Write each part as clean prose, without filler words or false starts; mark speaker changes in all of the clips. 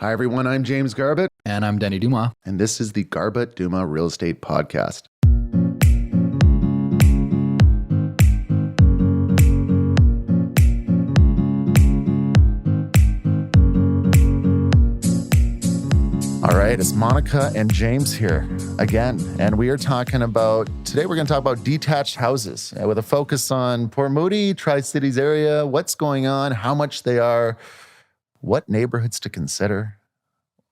Speaker 1: Hi, everyone. I'm James Garbutt.
Speaker 2: And I'm Denny Dumas.
Speaker 1: And this is the Garbutt Dumas Real Estate Podcast. All right, it's Monica and James here again. And we are talking about, today we're going to talk about detached houses with a focus on Port Moody, Tri-Cities area, what's going on, how much they are, what neighborhoods to consider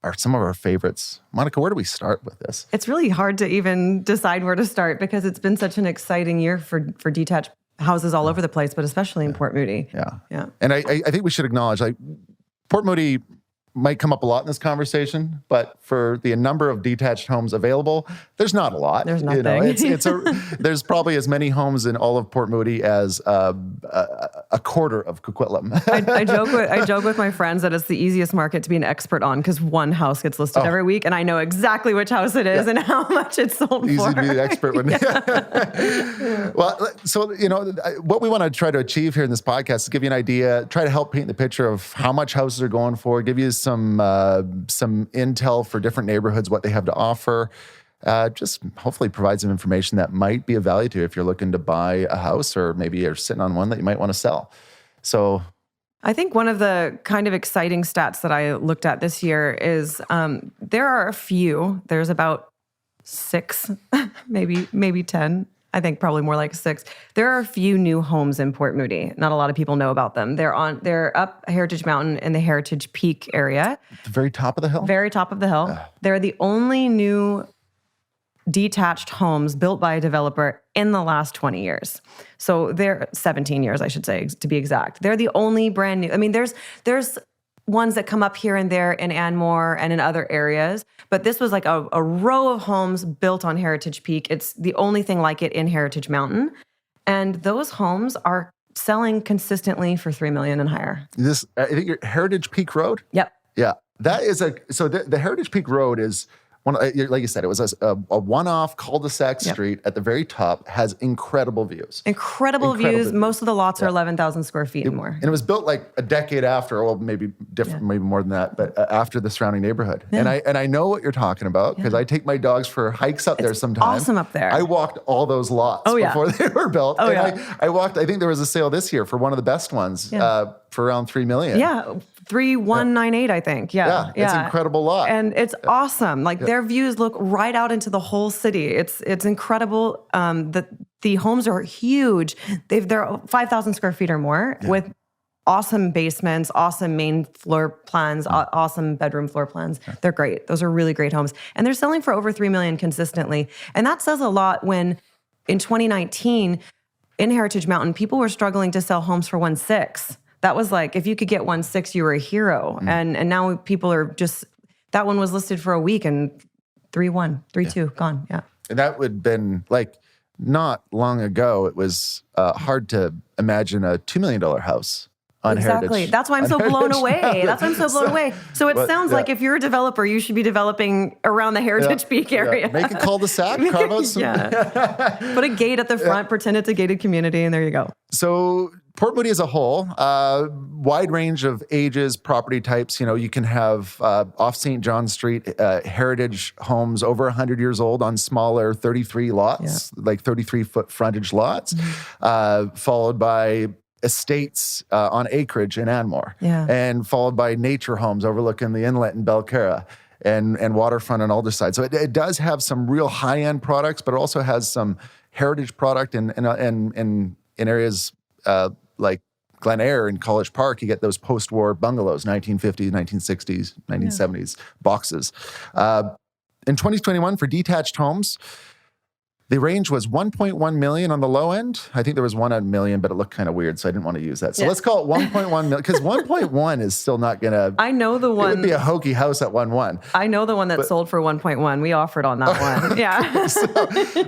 Speaker 1: are some of our favorites. Monica, where do we start with this?
Speaker 3: It's really hard to even decide where to start because it's been such an exciting year for detached houses all over the place, but especially in Port Moody.
Speaker 1: Yeah. And I think we should acknowledge, Port Moody might come up a lot in this conversation, but for the number of detached homes available, there's not a lot.
Speaker 3: There's nothing.
Speaker 1: There's probably as many homes in all of Port Moody as a quarter of Coquitlam.
Speaker 3: I joke with my friends that it's the easiest market to be an expert on because one house gets listed every week, and I know exactly which house it is and how much it's sold for.
Speaker 1: Easy to be the expert when. Well, so what we want to try to achieve here in this podcast is give you an idea, try to help paint the picture of how much houses are going for, give you some intel for different neighborhoods, what they have to offer. Just hopefully provide some information that might be of value to you if you're looking to buy a house or maybe you're sitting on one that you might want to sell. So
Speaker 3: I think one of the kind of exciting stats that I looked at this year is there are a few, there's about 6, maybe 10. I think probably more like 6. There are a few new homes in Port Moody. Not a lot of people know about them. They're up Heritage Mountain in the Heritage Peak area.
Speaker 1: At the very top of the hill?
Speaker 3: Very top of the hill. They're the only new detached homes built by a developer in the last 20 years. So they're 17 years, I should say, to be exact. They're the only brand new. I mean, there's ones that come up here and there in Anmore and in other areas, but this was like a row of homes built on Heritage Peak. It's the only thing like it in Heritage Mountain. And those homes are selling consistently for $3 million and higher.
Speaker 1: I think your Heritage Peak Road?
Speaker 3: Yep.
Speaker 1: Yeah. That is the Heritage Peak Road is like you said, it was a one-off cul-de-sac street at the very top, has incredible views.
Speaker 3: Incredible views. Most of the lots are 11,000 square feet and more.
Speaker 1: And it was built like a decade after, well, maybe different, maybe more than that, but after the surrounding neighborhood. Yeah. And I know what you're talking about because I take my dogs for hikes up there sometimes.
Speaker 3: Awesome up there.
Speaker 1: I walked all those lots before they were built. I walked, I think there was a sale this year for one of the best ones for around $3 million.
Speaker 3: Yeah. 3198, I think. Yeah.
Speaker 1: It's an incredible lot.
Speaker 3: And it's awesome. Like their views look right out into the whole city. It's incredible. The homes are huge. They're 5,000 square feet or more with awesome basements, awesome main floor plans, awesome bedroom floor plans. Yeah. They're great. Those are really great homes. And they're selling for over $3 million consistently. And that says a lot when in 2019 in Heritage Mountain, people were struggling to sell homes for 1.6. That was like, if you could get 1.6, you were a hero. And now people are just, that one was listed for a week and 3.1, 3.2, gone. Yeah.
Speaker 1: And that would have been like, not long ago, it was hard to imagine a $2 million house on
Speaker 3: Exactly.
Speaker 1: Heritage.
Speaker 3: That's why I'm so blown away. That's why I'm so blown away. So it sounds like if you're a developer, you should be developing around the Heritage Peak area.
Speaker 1: Make a cul-de-sac, carve out some.
Speaker 3: Put a gate at the front, pretend it's a gated community, and there you go.
Speaker 1: So Port Moody as a whole, wide range of ages, property types. You can have off St. John Street, heritage homes over 100 years old on smaller 33 lots, like 33-foot frontage lots, followed by estates on acreage in Anmore, and followed by nature homes overlooking the inlet in Belcarra and waterfront on Aldersyde. So it does have some real high-end products, but it also has some heritage product in areas like Glen Eyre and College Park. You get those post-war bungalows, 1950s, 1960s, 1970s boxes. In 2021, for detached homes, the range was 1.1 million on the low end. I think there was one at $1 million, but it looked kind of weird, so I didn't want to use that. So let's call it 1.1 million, because 1.1 is still not going to...
Speaker 3: I know the one...
Speaker 1: It would be a hokey house at 1.1.
Speaker 3: I know the one that sold for 1.1. We offered on that one. Yeah.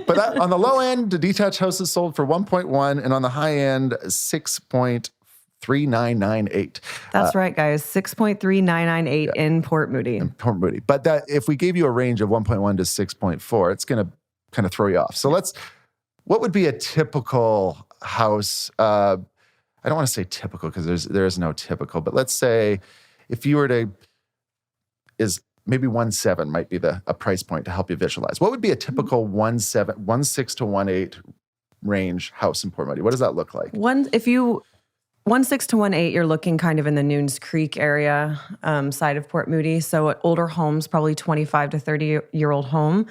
Speaker 1: But on the low end, the detached houses sold for 1.1, and on the high end, 6.3998.
Speaker 3: That's right, guys. 6.3998 in Port Moody.
Speaker 1: In Port Moody. But that if we gave you a range of 1.1 to 6.4, it's going to kind of throw you off. So what would be a typical house? I don't want to say typical because there is no typical, but let's say if you were to is maybe 1.7 might be a price point to help you visualize. What would be a typical 1.6 to 1.8 range house in Port Moody? What does that look like?
Speaker 3: 1.6 to 1.8, you're looking kind of in the Nunes Creek area side of Port Moody. So older homes, probably 25 to 30-year-old home.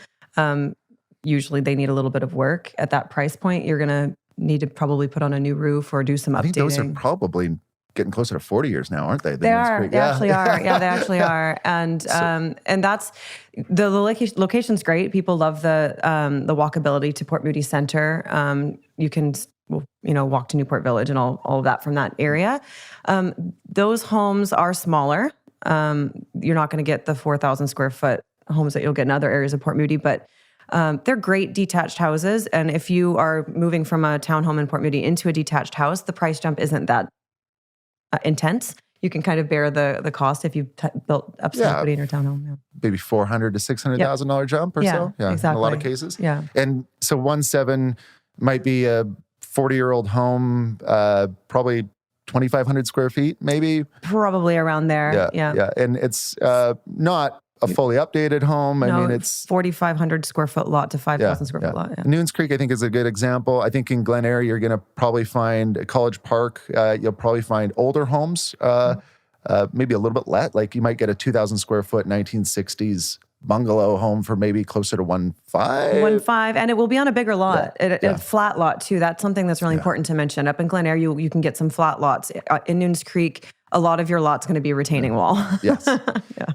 Speaker 3: Usually they need a little bit of work. At that price point, you're going to need to probably put on a new roof or do some updating.
Speaker 1: I think those are probably getting closer to 40 years now, aren't they?
Speaker 3: They are. They actually are. Yeah, they actually are. And that's the location's great. People love the walkability to Port Moody Center. You can walk to Newport Village and all of that from that area. Those homes are smaller. You're not going to get the 4,000 square foot homes that you'll get in other areas of Port Moody, but they're great detached houses. And if you are moving from a townhome in Port Moody into a detached house, the price jump isn't that intense. You can kind of bear the cost if you've built up somebody in your townhome. Yeah.
Speaker 1: Maybe $400,000 to $600,000 jump or so. Yeah,
Speaker 3: exactly.
Speaker 1: In a lot of cases.
Speaker 3: Yeah.
Speaker 1: And so 1.7 might be a 40-year-old home, probably 2,500 square feet, maybe.
Speaker 3: Probably around there.
Speaker 1: Yeah. And it's not a fully updated home. I mean, it's
Speaker 3: 4,500 square foot lot to 5,000 square foot lot. Yeah.
Speaker 1: Nunes Creek, I think, is a good example. I think in Glen Eyre, you're going to probably find College Park. You'll probably find older homes, maybe a little bit less. Like you might get a 2,000 square foot 1960s bungalow home for maybe closer to 1.5.
Speaker 3: 1.5, and it will be on a bigger lot, a flat lot too. That's something that's really important to mention. Up in Glen Eyre, you can get some flat lots. In Nunes Creek, a lot of your lot's going to be retaining wall.
Speaker 1: Yes.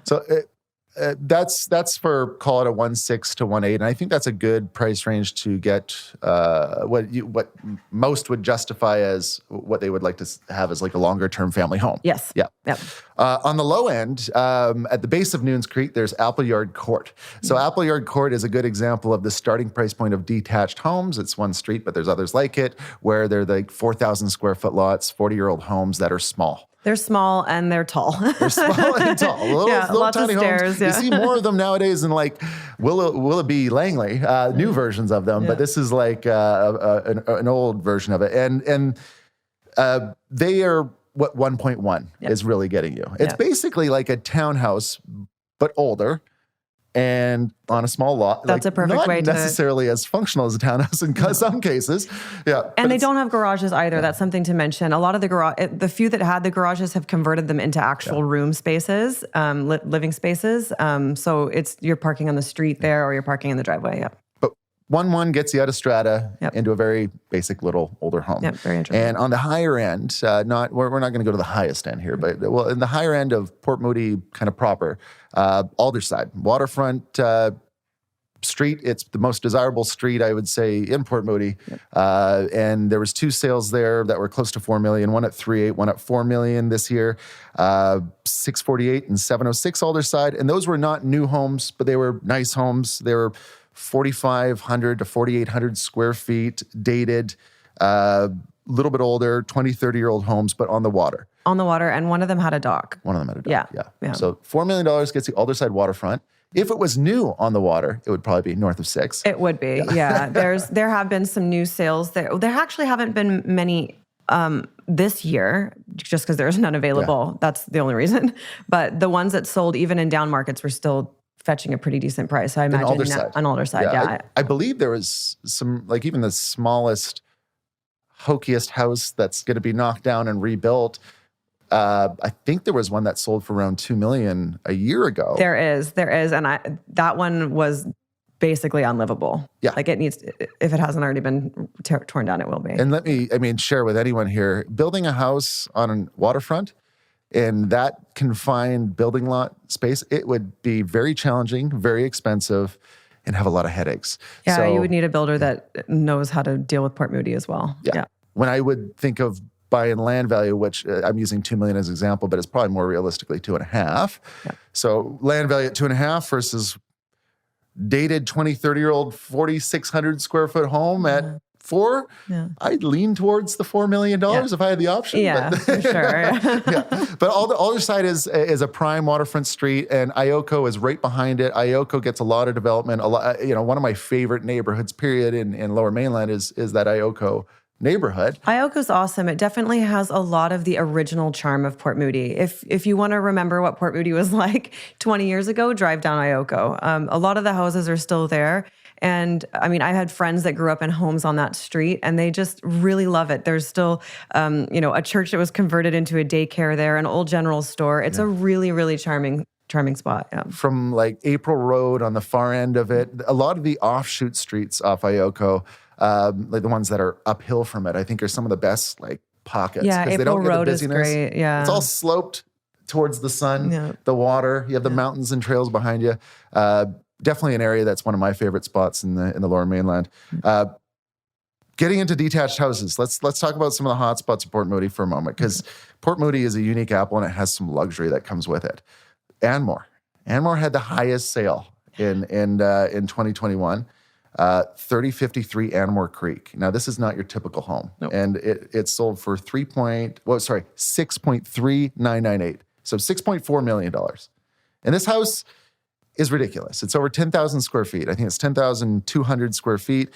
Speaker 1: So that's for, call it a 1.6 to 1.8, and I think that's a good price range to get what most would justify as what they would like to have as like a longer term family home.
Speaker 3: Yes.
Speaker 1: Yeah.
Speaker 3: Yep.
Speaker 1: On the low end, at the base of Nunes Creek, there's Appleyard Court. So Appleyard Court is a good example of the starting price point of detached homes. It's one street, but there's others like it, where they're like 4,000 square foot lots, 40-year-old homes that are small.
Speaker 3: They're small and they're tall.
Speaker 1: They're small and tall. Little
Speaker 3: lots
Speaker 1: tiny
Speaker 3: of stairs.
Speaker 1: homes.
Speaker 3: Yeah.
Speaker 1: You see more of them nowadays in like Willoughby Langley, new versions of them. But this is like an old version of it, and they are what 1.1 is really getting you. It's basically like a townhouse, but older. And on a small lot.
Speaker 3: That's a perfect way to...
Speaker 1: Not necessarily as functional as a townhouse in some cases. Yeah.
Speaker 3: And they don't have garages either. That's something to mention. A lot of the few that had the garages have converted them into actual room spaces, living spaces. So you're parking on the street there or you're parking in the driveway. Yeah.
Speaker 1: But 1.1 gets you out of strata into a very basic little older home.
Speaker 3: Yep, very interesting.
Speaker 1: And on the higher end, we're not going to go to the highest end here, but in the higher end of Port Moody kind of proper, Alderside, waterfront street. It's the most desirable street, I would say, in Port Moody. Yep. And there was 2 sales there that were close to $4 million, one at 3.8, one at $4 million this year. 648 and 706 Alderside. And those were not new homes, but they were nice homes. They were 4,500 to 4,800 square feet, dated, little bit older, 20, 30-year-old homes, but on the water.
Speaker 3: On the water, and one of them had a dock.
Speaker 1: One of them had a dock, yeah. So $4 million gets the Alderside waterfront. If it was new on the water, it would probably be north of 6.
Speaker 3: It would be, yeah. There have been some new sales there. There actually haven't been many this year, just because there's none available. Yeah. That's the only reason. But the ones that sold, even in down markets, were still fetching a pretty decent price. So I imagine on Alderside, yeah.
Speaker 1: I believe there was some, like even the smallest, hokiest house that's going to be knocked down and rebuilt. I think there was one that sold for around $2 million a year ago.
Speaker 3: There is, and that one was basically unlivable.
Speaker 1: Yeah,
Speaker 3: like it needs. If it hasn't already been torn down, it will be.
Speaker 1: And let me, share with anyone here: building a house on a waterfront in that confined building lot space, it would be very challenging, very expensive, and have a lot of headaches.
Speaker 3: Yeah,
Speaker 1: so,
Speaker 3: you would need a builder that knows how to deal with Port Moody as well. Yeah.
Speaker 1: When I would think of buying land value, which I'm using $2 million as an example, but it's probably more realistically 2.5. Yeah. So land value at 2.5 versus dated 20, 30-year-old 4,600 square foot home at 4. Yeah. I'd lean towards the $4 million if I had the option.
Speaker 3: Yeah, for sure.
Speaker 1: But Alderside is a prime waterfront street, and Ioko is right behind it. Ioko gets a lot of development. One of my favorite neighborhoods, period, in Lower Mainland is that Ioko neighborhood.
Speaker 3: Ioka's awesome. It definitely has a lot of the original charm of Port Moody. If you want to remember what Port Moody was like 20 years ago, drive down Ioka. A lot of the houses are still there. And I mean, I had friends that grew up in homes on that street, and they just really love it. There's still, a church that was converted into a daycare there, an old general store. It's a really, really charming spot. Yeah.
Speaker 1: From like April Road on the far end of it, a lot of the offshoot streets off Ioka, like the ones that are uphill from it, I think are some of the best like pockets.
Speaker 3: Yeah,
Speaker 1: 'cause they
Speaker 3: April
Speaker 1: don't get the
Speaker 3: Road is
Speaker 1: busyness.
Speaker 3: great. Yeah.
Speaker 1: It's all sloped towards the sun, the water. You have the mountains and trails behind you. Definitely an area that's one of my favorite spots in the Lower Mainland. Getting into detached houses, let's talk about some of the hot spots of Port Moody for a moment, because Port Moody is a unique apple and it has some luxury that comes with it. Anmore had the highest sale in 2021. 3053 Anmore Creek. Now, this is not your typical home. Nope. And it sold for $6.3998. So $6.4 million. And this house is ridiculous. It's over 10,000 square feet. I think it's 10,200 square feet.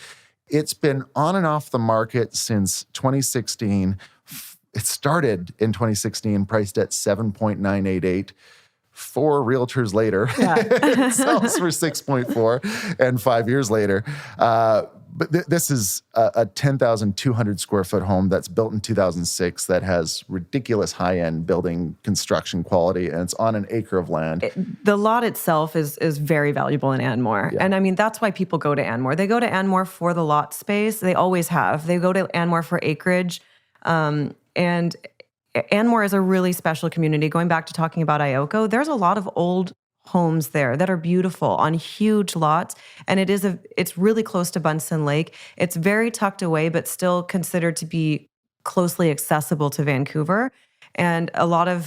Speaker 1: It's been on and off the market since 2016. It started in 2016, priced at 7.988. 4 realtors later, it sells for 6.4, and 5 years later. But this is a 10,200 square foot home that's built in 2006 that has ridiculous high-end building construction quality, and it's on an acre of land.
Speaker 3: The lot itself is very valuable in Anmore. Yeah. And I mean, that's why people go to Anmore. They go to Anmore for the lot space. They always have. They go to Anmore for acreage. And Anmore is a really special community. Going back to talking about Ioka, there's a lot of old homes there that are beautiful on huge lots, and it's really close to Bunsen Lake. It's very tucked away, but still considered to be closely accessible to Vancouver. And a lot of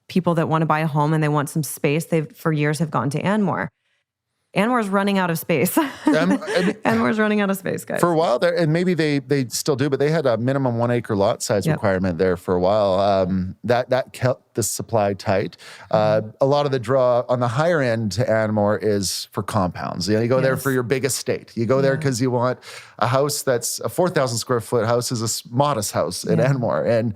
Speaker 3: people that want to buy a home and they want some space, for years have gone to Anmore. Anmore's running out of space. Anmore's running out of space, guys.
Speaker 1: For a while there, and maybe they still do, but they had a minimum 1 acre lot size requirement there for a while. That kept the supply tight. A lot of the draw on the higher end to Anmore is for compounds. You go there for your big estate. You go there because you want a house that's a 4,000 square foot house is a modest house in Anmore. And,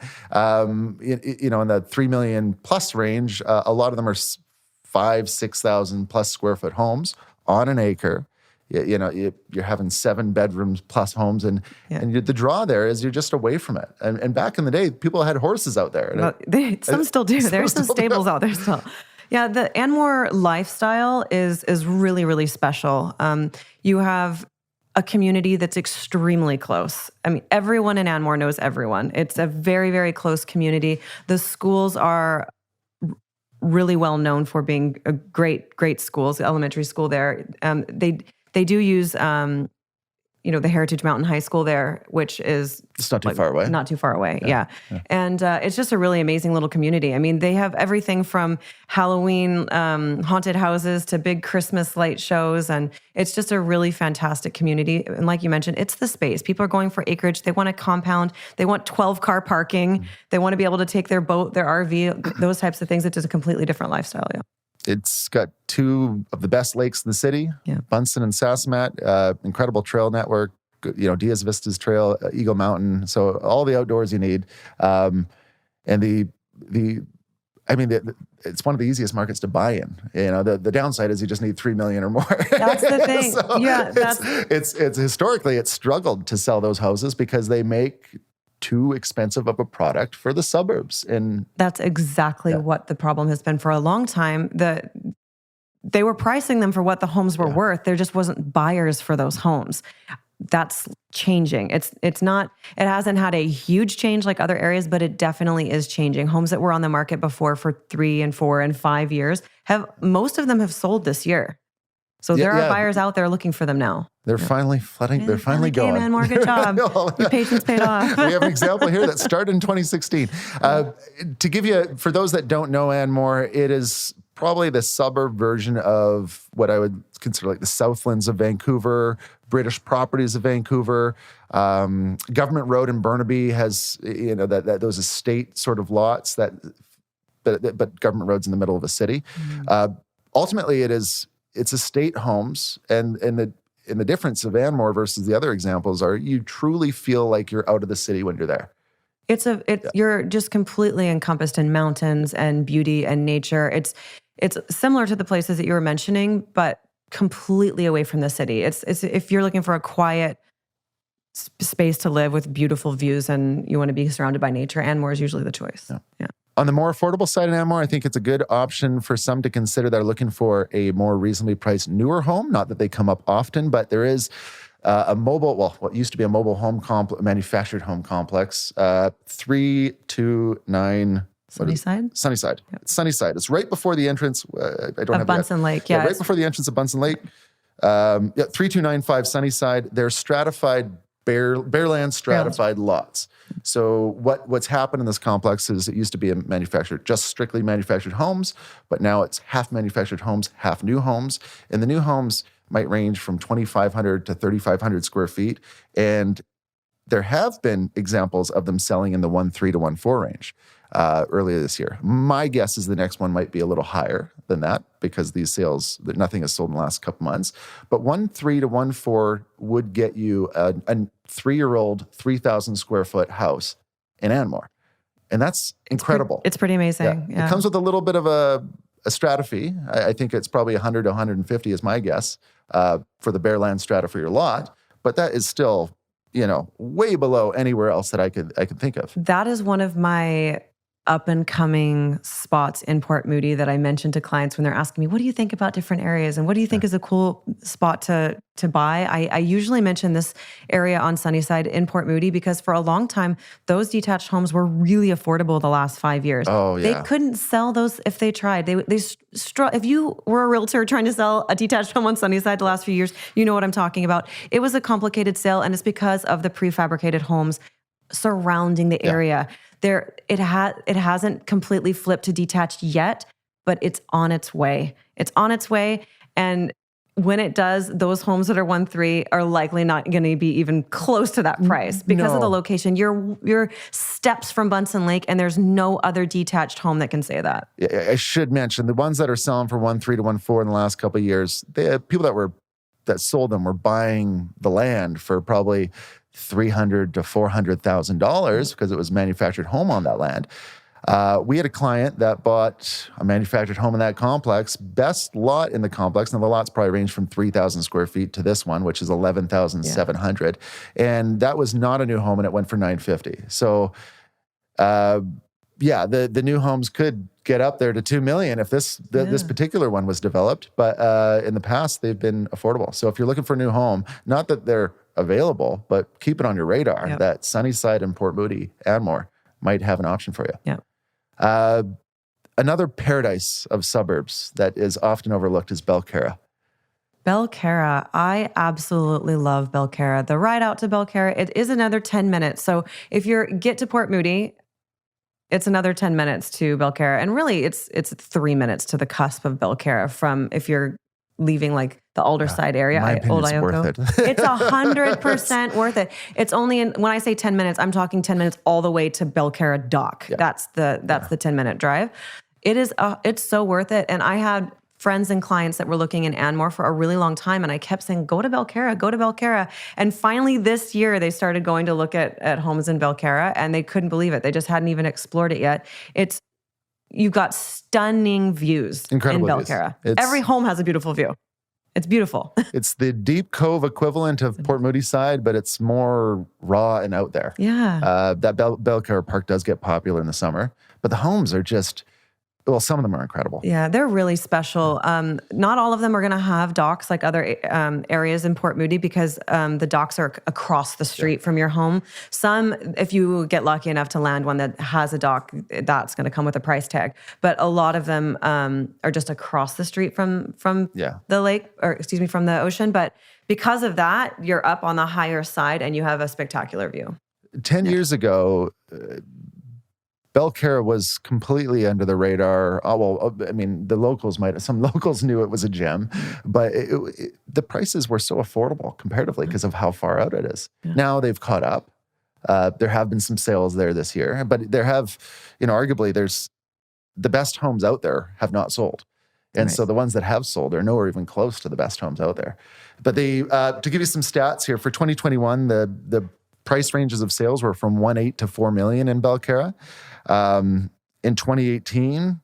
Speaker 1: in the 3 million plus range, a lot of them are 5,000-6,000 plus square foot homes on an acre. You're having 7 bedrooms plus homes, and the draw there is you're just away from it. And back in the day, people had horses out there.
Speaker 3: Some still do. There's some stables out there still. Yeah, the Anmore lifestyle is really, really special. You have a community that's extremely close. I mean, everyone in Anmore knows everyone. It's a very, very close community. The schools are really well known for being a great schools. The elementary school there, they do use the Heritage Mountain High School there, which is
Speaker 1: it's not too far away.
Speaker 3: Not too far away, yeah. And it's just a really amazing little community. I mean, they have everything from Halloween haunted houses to big Christmas light shows, and it's just a really fantastic community. And like you mentioned, it's the space. People are going for acreage. They want a compound. They want 12-car parking. They want to be able to take their boat, their RV, those types of things. It's just a completely different lifestyle, yeah.
Speaker 1: It's got 2 of the best lakes in the city, Bunsen and Sasamat, incredible trail network, Diaz Vistas Trail, Eagle Mountain. So all the outdoors you need. And it's one of the easiest markets to buy in. The downside is you just need 3 million or more.
Speaker 3: That's the thing.
Speaker 1: So it's historically it's struggled to sell those houses because they make too expensive of a product for the suburbs. And
Speaker 3: that's exactly what the problem has been for a long time. They were pricing them for what the homes were worth. There just wasn't buyers for those homes. That's changing. It hasn't had a huge change like other areas, but it definitely is changing. Homes that were on the market before for 3 and 4 and 5 years most of them have sold this year. So there are buyers out there looking for them now.
Speaker 1: They're finally flooding. They're finally going.
Speaker 3: Hey, man, more good job. Your patience paid off.
Speaker 1: We have an example here that started in 2016. To give you, for those that don't know Anmore, it is probably the suburb version of what I would consider like the Southlands of Vancouver, British properties of Vancouver. Government Road in Burnaby has, those estate sort of lots but Government Road's in the middle of a city. Ultimately, it's estate homes, and the difference of Anmore versus the other examples are you truly feel like you're out of the city when you're there.
Speaker 3: You're just completely encompassed in mountains and beauty and nature. It's similar to the places that you were mentioning, but completely away from the city. It's if you're looking for a quiet space to live with beautiful views and you want to be surrounded by nature, Anmore is usually the choice. Yeah.
Speaker 1: On the more affordable side of Anmore, I think it's a good option for some to consider that are looking for a more reasonably priced newer home. Not that they come up often, but there is what used to be a mobile home manufactured home complex, 329
Speaker 3: Sunnyside?
Speaker 1: Sunnyside. Yep. It's Sunnyside. It's right before the entrance. I don't have
Speaker 3: Bunsen Lake. Yeah,
Speaker 1: right before the entrance of Bunsen Lake. 3295 Sunnyside. They're stratified bare land stratified lots. So what's happened in this complex is it used to be just strictly manufactured homes, but now it's half manufactured homes, half new homes, and the new homes might range from 2,500 to 3,500 square feet. And there have been examples of them selling in the 1.3 to 1.4 range earlier this year. My guess is the next one might be a little higher than that because these sales, nothing has sold in the last couple months. But 1.3 to 1.4 would get you a 3-year-old, 3,000 square foot house in Anmore. And that's incredible.
Speaker 3: It's pretty amazing. Yeah.
Speaker 1: It comes with a little bit of a strata fee. I think it's probably 100 to 150 is my guess for the bare land strata for your lot. But that is still, way below anywhere else that I could think of.
Speaker 3: That is one of my up and coming spots in Port Moody that I mention to clients when they're asking me, what do you think about different areas? And what do you think is a cool spot to buy? I usually mention this area on Sunnyside in Port Moody because for a long time, those detached homes were really affordable the last 5 years.
Speaker 1: Oh, yeah.
Speaker 3: They couldn't sell those if they tried. If you were a realtor trying to sell a detached home on Sunnyside the last few years, you know what I'm talking about. It was a complicated sale, and it's because of the prefabricated homes surrounding the area. It hasn't completely flipped to detached yet, but it's on its way. It's on its way, and when it does, those homes that are 1.3 are likely not going to be even close to that price because of the location. You're steps from Bunsen Lake, and there's no other detached home that can say that.
Speaker 1: I should mention the ones that are selling for 1.3 to 1.4 in the last couple of years. People that sold them were buying the land for probably $300,000 to $400,000 because it was a manufactured home on that land. We had a client that bought a manufactured home in that complex, best lot in the complex. Now the lots probably range from 3,000 square feet to this one, which is 11,700. And that was not a new home, and it went for $950,000. So, the new homes could get up there to $2 million if this particular one was developed. But in the past, they've been affordable. So if you're looking for a new home, not that they're available, but keep it on your radar that Sunnyside and Port Moody, Anmore might have an option for you.
Speaker 3: Yeah.
Speaker 1: Another paradise of suburbs that is often overlooked is Belcarra.
Speaker 3: Belcarra. I absolutely love Belcarra. The ride out to Belcarra, it is another 10 minutes. So if you get to Port Moody, it's another 10 minutes to Belcarra. And really, it's 3 minutes to the cusp of Belcarra from if you're leaving like the Alderside area, Old Ioko.
Speaker 1: Worth it.
Speaker 3: It's 100% worth it. It's only when I say 10 minutes, I'm talking 10 minutes all the way to Belcarra Dock. Yeah. That's the 10-minute drive. It's so worth it. And I had friends and clients that were looking in Anmore for a really long time, and I kept saying, go to Belcarra. And finally this year, they started going to look at homes in Belcarra, and they couldn't believe it. They just hadn't even explored it yet. You've got stunning views
Speaker 1: Incredible
Speaker 3: in Belcarra. Every home has a beautiful view. It's beautiful.
Speaker 1: It's the Deep Cove equivalent of Port Moody side, but it's more raw and out there.
Speaker 3: Yeah.
Speaker 1: That Belcarra Park does get popular in the summer, but the homes are just... Well, some of them are incredible.
Speaker 3: Yeah, they're really special. Not all of them are going to have docks like other areas in Port Moody because the docks are across the street from your home. Some, if you get lucky enough to land one that has a dock, that's going to come with a price tag. But a lot of them are just across the street from the lake, or excuse me, from the ocean. But because of that, you're up on the higher side and you have a spectacular view.
Speaker 1: 10 years ago... Belcarra was completely under the radar. Some locals knew it was a gem, but the prices were so affordable comparatively because of how far out it is. Yeah. Now they've caught up. There have been some sales there this year, but there have, arguably there's the best homes out there have not sold. And so the ones that have sold are nowhere even close to the best homes out there. But they, to give you some stats here, for 2021, the price ranges of sales were from 1.8 to 4 million in Belcarra. In 2018,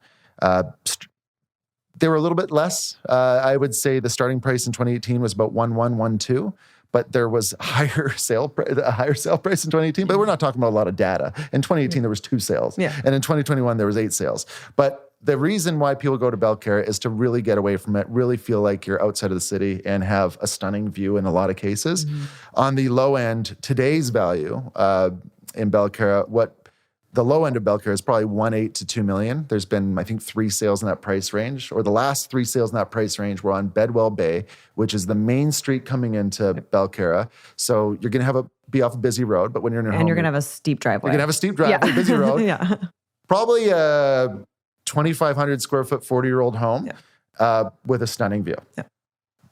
Speaker 1: they were a little bit less. I would say the starting price in 2018 was about 1.12, but there was a higher sale price in 2018. But we're not talking about a lot of data. In 2018, there was 2 sales, and in 2021 there was 8 sales. But the reason why people go to Belcarra is to really get away from it, really feel like you're outside of the city and have a stunning view in a lot of cases. On the low end, today's value in Belcarra, the low end of Belcarra is probably 1.8 to 2 million. There's been, I think, 3 sales in that price range, or the last 3 sales in that price range were on Bedwell Bay, which is the main street coming into Belcarra. So you're going to be off a busy road, but when you're in your home,
Speaker 3: and you're going to have a steep driveway.
Speaker 1: You're going to have a steep driveway, busy road. Probably a 2,500 square foot, 40-year-old home with a stunning view.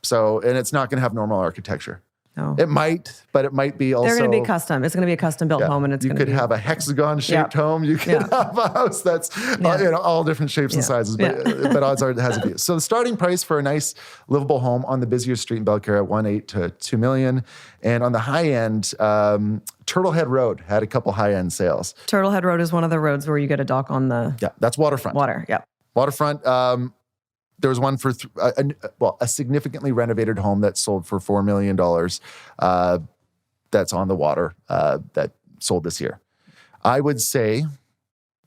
Speaker 1: So, and it's not going to have normal architecture.
Speaker 3: No.
Speaker 1: It might, but it might be also...
Speaker 3: They're going to be custom. It's going to be a custom-built home, and
Speaker 1: you could have a hexagon-shaped home. You could have a house that's all different shapes and sizes, but odds are it has a view. So the starting price for a nice, livable home on the busiest street in Belcarra, 1.8 to 2 million. And on the high end, Turtlehead Road had a couple high-end sales.
Speaker 3: Turtlehead Road is one of the roads where you get a dock on the...
Speaker 1: Yeah, that's waterfront. Waterfront. There was one for a significantly renovated home that sold for $4 million. That's on the water that sold this year. I would say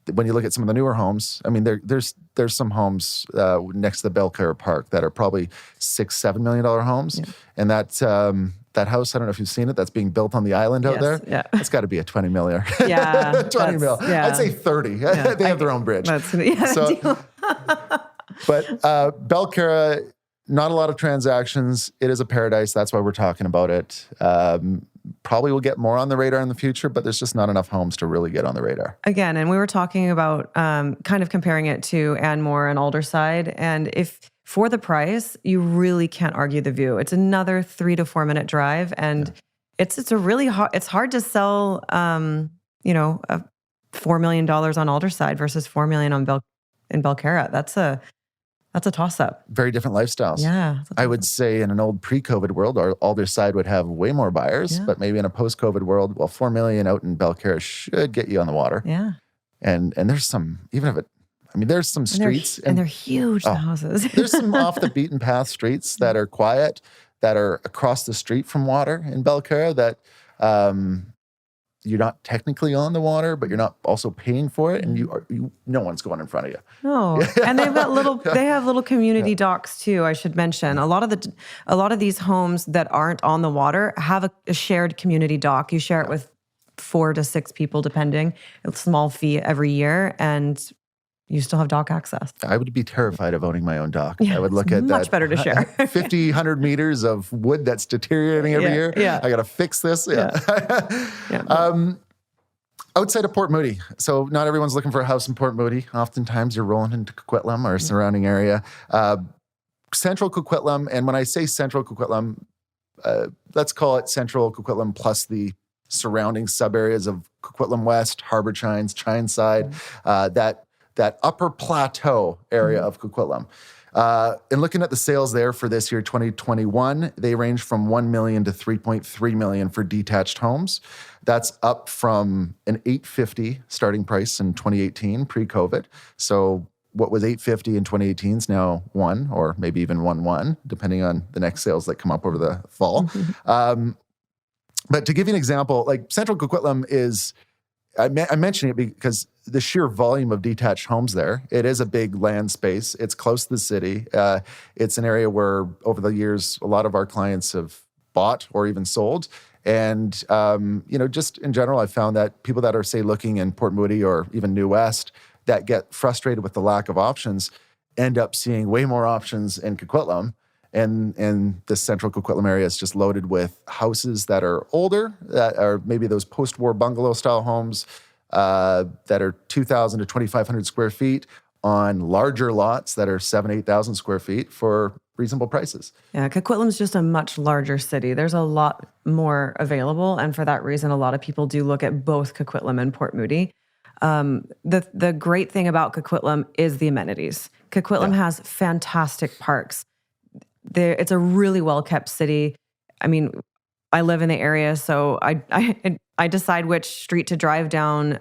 Speaker 1: that when you look at some of the newer homes, I mean, there's some homes next to the Belcarra Park that are probably $6-7 million homes, and that house, I don't know if you've seen it, that's being built on the island out there.
Speaker 3: Yeah.
Speaker 1: It's got to be a 20 million.
Speaker 3: 20
Speaker 1: mil. I'd say 30. They have their own bridge. But Belcarra, not a lot of transactions. It is a paradise. That's why we're talking about it. Probably will get more on the radar in the future, but there's just not enough homes to really get on the radar.
Speaker 3: Again, and we were talking about kind of comparing it to Anmore and Alderside. And if for the price, you really can't argue the view. It's another 3 to 4 minute drive. And it's a really hard, it's hard to sell, $4 million on Alderside versus $4 million in Belcarra. That's a toss-up.
Speaker 1: Very different lifestyles.
Speaker 3: Yeah.
Speaker 1: I would say in an old pre-COVID world, Alderside would have way more buyers, but maybe in a post-COVID world, well, $4 million out in Belcarra should get you on the water.
Speaker 3: Yeah.
Speaker 1: And there's some, there's some streets.
Speaker 3: And they're huge, the houses.
Speaker 1: There's some off the beaten path streets that are quiet, that are across the street from water in Belcarra that you're not technically on the water, but you're not also paying for it, and no one's going in front of you.
Speaker 3: No, and they've got they have little community docks too. I should mention a lot of these homes that aren't on the water have a shared community dock. You share it with 4 to 6 people, depending. It's a small fee every year, and you still have dock access.
Speaker 1: I would be terrified of owning my own dock.
Speaker 3: Yeah,
Speaker 1: I would look at
Speaker 3: much better to share.
Speaker 1: 50, 100 meters of wood that's deteriorating every year.
Speaker 3: Yeah.
Speaker 1: I got to fix this. Outside of Port Moody. So not everyone's looking for a house in Port Moody. Oftentimes you're rolling into Coquitlam or surrounding area. Central Coquitlam, and when I say Central Coquitlam, let's call it Central Coquitlam plus the surrounding sub-areas of Coquitlam West, Harbour Chines, Chineside, that upper plateau area of Coquitlam. And looking at the sales there for this year, 2021, they range from 1 million to 3.3 million for detached homes. That's up from an $850 starting price in 2018, pre-COVID. So what was $850 in 2018 is now 1 or maybe even 1.1, depending on the next sales that come up over the fall. But to give you an example, like Central Coquitlam is, I mention it because the sheer volume of detached homes there, it is a big land space. It's close to the city. It's an area where over the years, a lot of our clients have bought or even sold. And, just in general, I found that people that are, say, looking in Port Moody or even New West that get frustrated with the lack of options end up seeing way more options in Coquitlam. And the Central Coquitlam area is just loaded with houses that are older, that are maybe those post-war bungalow-style homes that are 2,000 to 2,500 square feet on larger lots that are 7,000, 8,000 square feet for reasonable prices. Yeah,
Speaker 3: Coquitlam's just a much larger city. There's a lot more available, and for that reason, a lot of people do look at both Coquitlam and Port Moody. The great thing about Coquitlam is the amenities. Coquitlam has fantastic parks. It's a really well-kept city. I mean, I live in the area, so I decide which street to drive down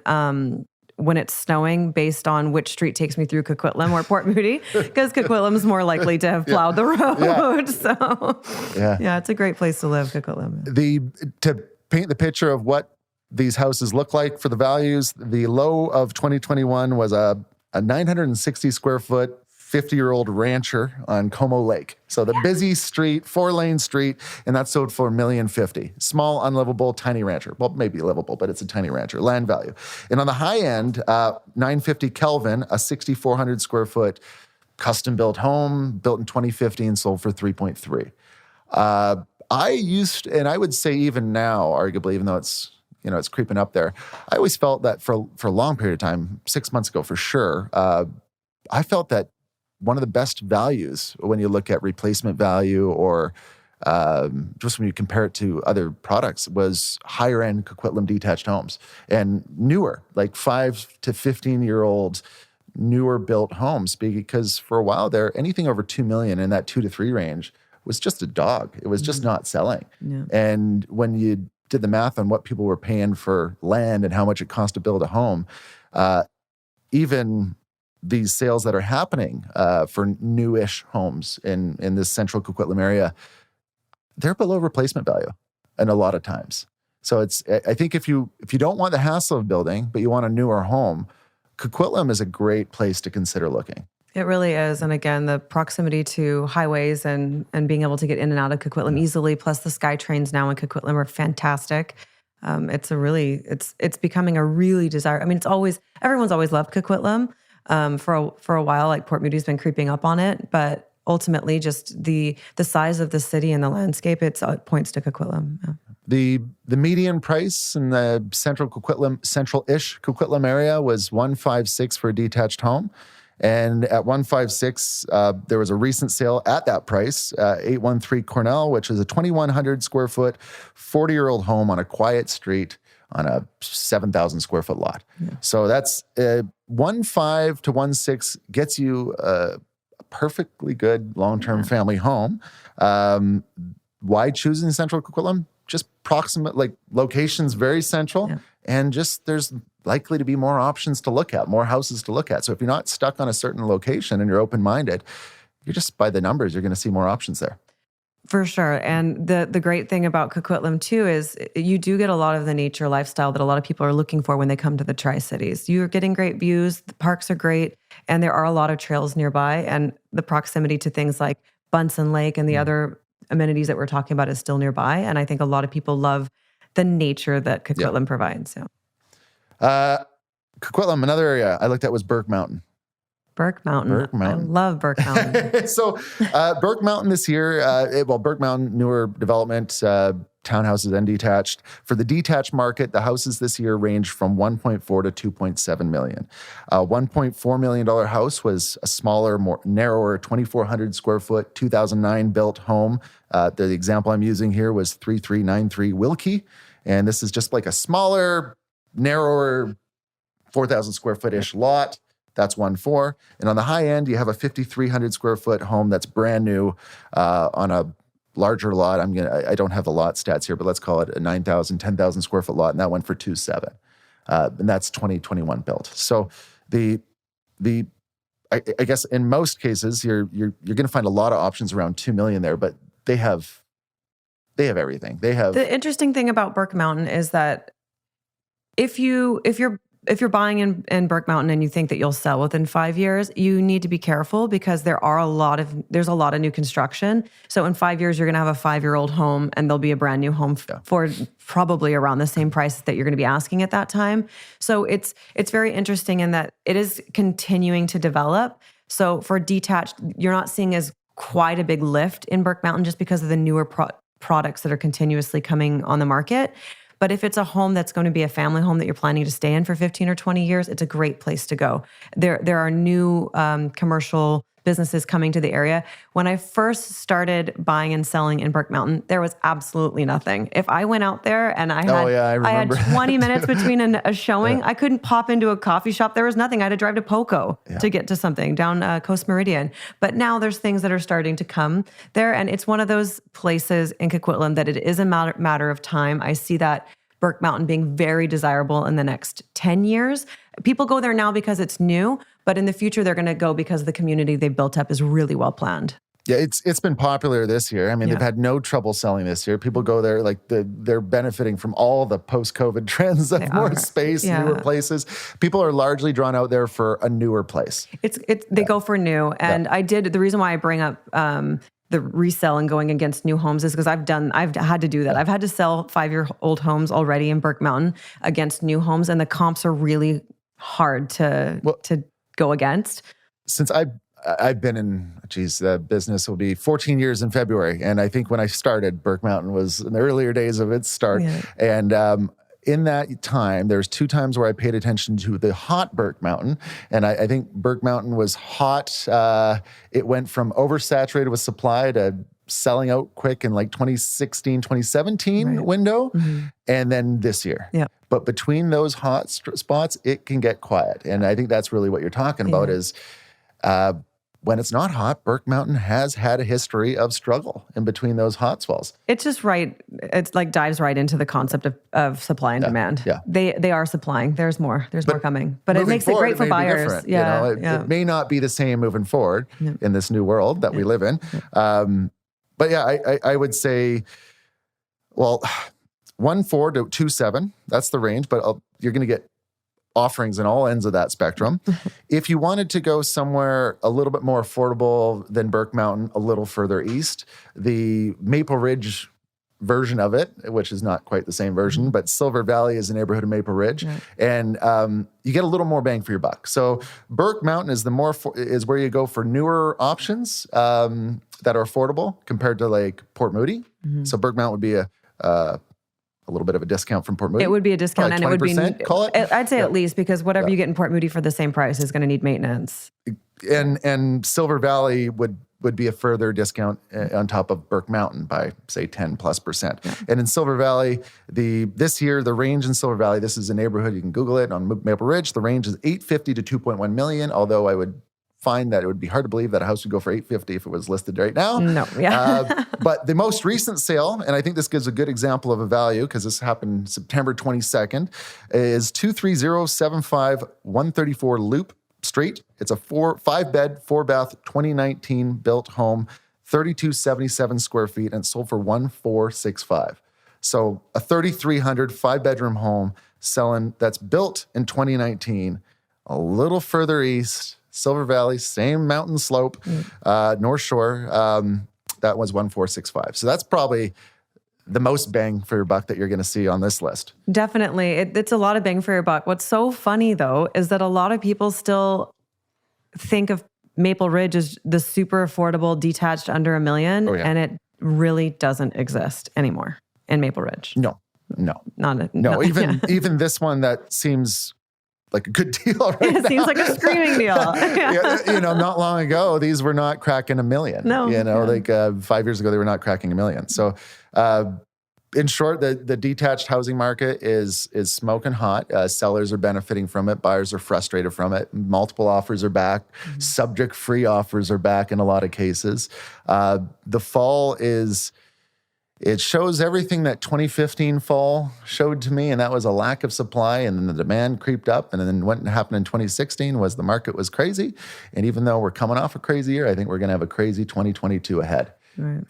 Speaker 3: when it's snowing based on which street takes me through Coquitlam or Port Moody, because Coquitlam is more likely to have plowed the road. So it's a great place to live, Coquitlam.
Speaker 1: To paint the picture of what these houses look like for the values, the low of 2021 was a 960 square foot, 50-year-old rancher on Como Lake. So the busy street, 4-lane street, and that sold for $1.05 million. Small, unlivable, tiny rancher. Well, maybe livable, but it's a tiny rancher. Land value. And on the high end, 950 Kelvin, a 6,400 square foot custom-built home, built in 2015, sold for 3.3. I would say even now, arguably, even though it's creeping up there, I always felt that for a long period of time, 6 months ago for sure, I felt that one of the best values when you look at replacement value or just when you compare it to other products was higher end Coquitlam detached homes and newer, like 5 to 15-year-old newer built homes, because for a while there, anything over $2 million in that 2 to 3 range was just a dog. It was just not selling. Yeah. And when you did the math on what people were paying for land and how much it cost to build a home, even these sales that are happening for newish homes in this central Coquitlam area, they're below replacement value, and a lot of times. So I think if you don't want the hassle of building, but you want a newer home, Coquitlam is a great place to consider looking.
Speaker 3: It really is. And again, the proximity to highways and being able to get in and out of Coquitlam easily, plus the sky trains now in Coquitlam are fantastic. It's becoming a really desire. I mean, everyone's always loved Coquitlam. For a while, like Port Moody's been creeping up on it, but ultimately just the size of the city and the landscape, it points to Coquitlam. Yeah.
Speaker 1: The median price in the central-ish Coquitlam area was $156 for a detached home. And at $156, there was a recent sale at that price, 813 Cornell, which is a 2,100 square foot, 40-year-old home on a quiet street on a 7,000 square foot lot. Yeah. So that's 1.5 to 1.6 gets you a perfectly good long-term family home. Why choosing central Coquitlam? Just proximate, like locations very central, and just there's likely to be more options to look at, more houses to look at. So if you're not stuck on a certain location and you're open-minded, you're just by the numbers, you're going to see more options there.
Speaker 3: For sure. And the great thing about Coquitlam too is you do get a lot of the nature lifestyle that a lot of people are looking for when they come to the Tri-Cities. You're getting great views, the parks are great, and there are a lot of trails nearby, and the proximity to things like Bunsen Lake and the other amenities that we're talking about is still nearby. And I think a lot of people love the nature that Coquitlam provides. So.
Speaker 1: Coquitlam, another area I looked at was Burke Mountain.
Speaker 3: Burke Mountain. I love Burke Mountain.
Speaker 1: So Burke Mountain this year, Burke Mountain, newer development, townhouses and detached. For the detached market, the houses this year range from 1.4 to 2.7 million. $1.4 million house was a smaller, more narrower, 2,400 square foot, 2009 built home. The example I'm using here was 3393 Wilkie. And this is just like a smaller, narrower, 4,000 square foot-ish lot. That's 1.4. And on the high end, you have a 5,300 square foot home that's brand new on a larger lot. I don't have the lot stats here, but let's call it a 9,000, 10,000 square foot lot, and that went for 2.7. And that's 2021 built. So I guess in most cases, you're going to find a lot of options around 2 million there, but they have everything. The
Speaker 3: interesting thing about Burke Mountain is that if you're buying in Burke Mountain and you think that you'll sell within 5 years, you need to be careful because there's a lot of new construction. So in 5 years, you're going to have a 5-year-old home and there'll be a brand new home for probably around the same price that you're going to be asking at that time. So it's very interesting in that it is continuing to develop. So for detached, you're not seeing as quite a big lift in Burke Mountain just because of the newer products that are continuously coming on the market. But if it's a home that's going to be a family home that you're planning to stay in for 15 or 20 years, it's a great place to go. There are new commercial businesses coming to the area. When I first started buying and selling in Burke Mountain, there was absolutely nothing. If I went out there and I had 20 minutes between a showing, I couldn't pop into a coffee shop. There was nothing. I had to drive to Poco to get to something down Coast Meridian. But now there's things that are starting to come there. And it's one of those places in Coquitlam that it is a matter of time. I see that Burke Mountain being very desirable in the next 10 years. People go there now because it's new, but in the future, they're going to go because the community they've built up is really well planned.
Speaker 1: Yeah, it's been popular this year. I mean, they've had no trouble selling this year. People go there, like they're benefiting from all the post-COVID trends of more space, newer places. People are largely drawn out there for a newer place.
Speaker 3: They go for new. And the reason why I bring up the resell and going against new homes is because I've had to do that. I've had to sell 5-year-old homes already in Burke Mountain against new homes, and the comps are really hard to go against. Since
Speaker 1: I've been in, the business will be 14 years in February. And I think when I started, Burke Mountain was in the earlier days of its start. Yeah. And in that time, there's 2 times where I paid attention to the hot Burke Mountain. And I think Burke Mountain was hot. It went from oversaturated with supply to selling out quick in like 2016, 2017 window. Mm-hmm. And then this year. Yeah. But between those hot spots, it can get quiet. And I think that's really what you're talking about is when it's not hot, Burke Mountain has had a history of struggle in between those hot spells.
Speaker 3: It's just right. It's like dives right into the concept of supply and demand. Yeah. They are supplying. There's more. There's more coming. But it makes it great for buyers.
Speaker 1: Yeah. It may not be the same moving forward in this new world that we live in. But yeah, I would say, 1.4 to 2.7. That's the range. But you're going to get offerings in all ends of that spectrum. If you wanted to go somewhere a little bit more affordable than Burke Mountain, a little further east, the Maple Ridge version of it, which is not quite the same version, but Silver Valley is a neighborhood of Maple Ridge, and you get a little more bang for your buck. So Burke Mountain is where you go for newer options that are affordable compared to like Port Moody. Mm-hmm. So Burke Mountain would be a little bit of a discount from Port Moody.
Speaker 3: It would be a discount, and it would be,
Speaker 1: call it?
Speaker 3: I'd say at least, because whatever you get in Port Moody for the same price is going to need maintenance.
Speaker 1: And Silver Valley would be a further discount on top of Burke Mountain by, say, 10+%. Yeah. And in Silver Valley, this year, the range in Silver Valley, this is a neighborhood, you can Google it, on Maple Ridge, the range is $850,000 to $2.1 million, although I would find that it would be hard to believe that a house would go for $850,000 if it was listed right now.
Speaker 3: No, yeah.
Speaker 1: But the most recent sale, and I think this gives a good example of a value because this happened September 22nd, is 23075 134 Loop Street. It's a 5-bed, 4-bath, 2019 built home, 3277 square feet, and it sold for $1,465. So a 3,300 5-bedroom home selling that's built in 2019, a little further east. Silver Valley, same mountain slope, North Shore. That was $1,465. So that's probably the most bang for your buck that you're going to see on this list.
Speaker 3: Definitely. It's a lot of bang for your buck. What's so funny, though, is that a lot of people still think of Maple Ridge as the super affordable detached under $1 million, and it really doesn't exist anymore in Maple Ridge.
Speaker 1: No. Even this one that seems like a good deal right
Speaker 3: It seems like a screaming deal.
Speaker 1: Not long ago, these were not cracking $1 million.
Speaker 3: No.
Speaker 1: 5 years ago, they were not cracking $1 million. So in short, the detached housing market is smoking hot. Sellers are benefiting from it. Buyers are frustrated from it. Multiple offers are back. Mm-hmm. Subject-free offers are back in a lot of cases. The fall it shows everything that 2015 fall showed to me, and that was a lack of supply, and then the demand creeped up, and then what happened in 2016 was the market was crazy, and even though we're coming off a crazy year, I think we're going to have a crazy 2022 ahead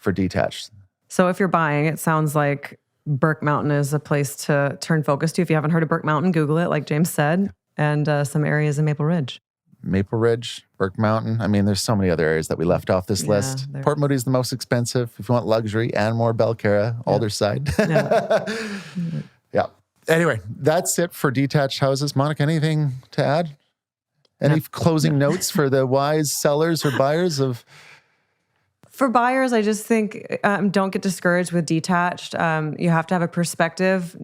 Speaker 1: for detached.
Speaker 3: So if you're buying, it sounds like Burke Mountain is a place to turn focus to. If you haven't heard of Burke Mountain, Google it, like James said, and some areas in Maple Ridge.
Speaker 1: Maple Ridge, Burke Mountain. I mean, there's so many other areas that we left off this list. Port Moody is the most expensive. If you want luxury, Anmore, Belcarra, Alderside. Yeah. Anyway, that's it for detached houses. Monica, anything to add? Any closing notes for the wise sellers or buyers of?
Speaker 3: For buyers, I just think don't get discouraged with detached. You have to have a perspective.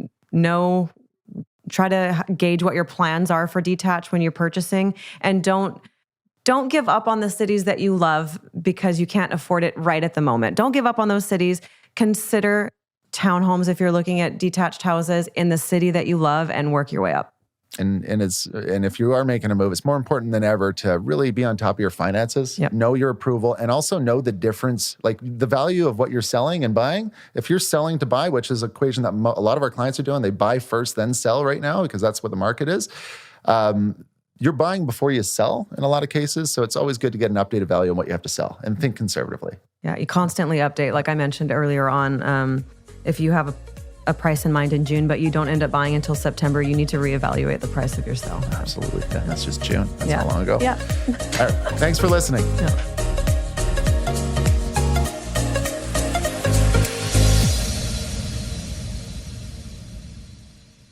Speaker 3: Try to gauge what your plans are for detached when you're purchasing, and don't don't give up on the cities that you love because you can't afford it right at the moment. Don't give up on those cities. Consider townhomes if you're looking at detached houses in the city that you love and work your way up.
Speaker 1: And if you are making a move, it's more important than ever to really be on top of your finances, know your approval, and also know the difference, like the value of what you're selling and buying. If you're selling to buy, which is an equation that a lot of our clients are doing, they buy first, then sell right now because that's what the market is. You're buying before you sell in a lot of cases. So it's always good to get an updated value on what you have to sell and think conservatively.
Speaker 3: Yeah, you constantly update. Like I mentioned earlier on, if you have a price in mind in June, but you don't end up buying until September, you need to reevaluate the price of your sale.
Speaker 1: Absolutely. Yeah, that's just June. That's how long ago.
Speaker 3: Yeah.
Speaker 1: All right. Thanks for listening.
Speaker 3: Yeah.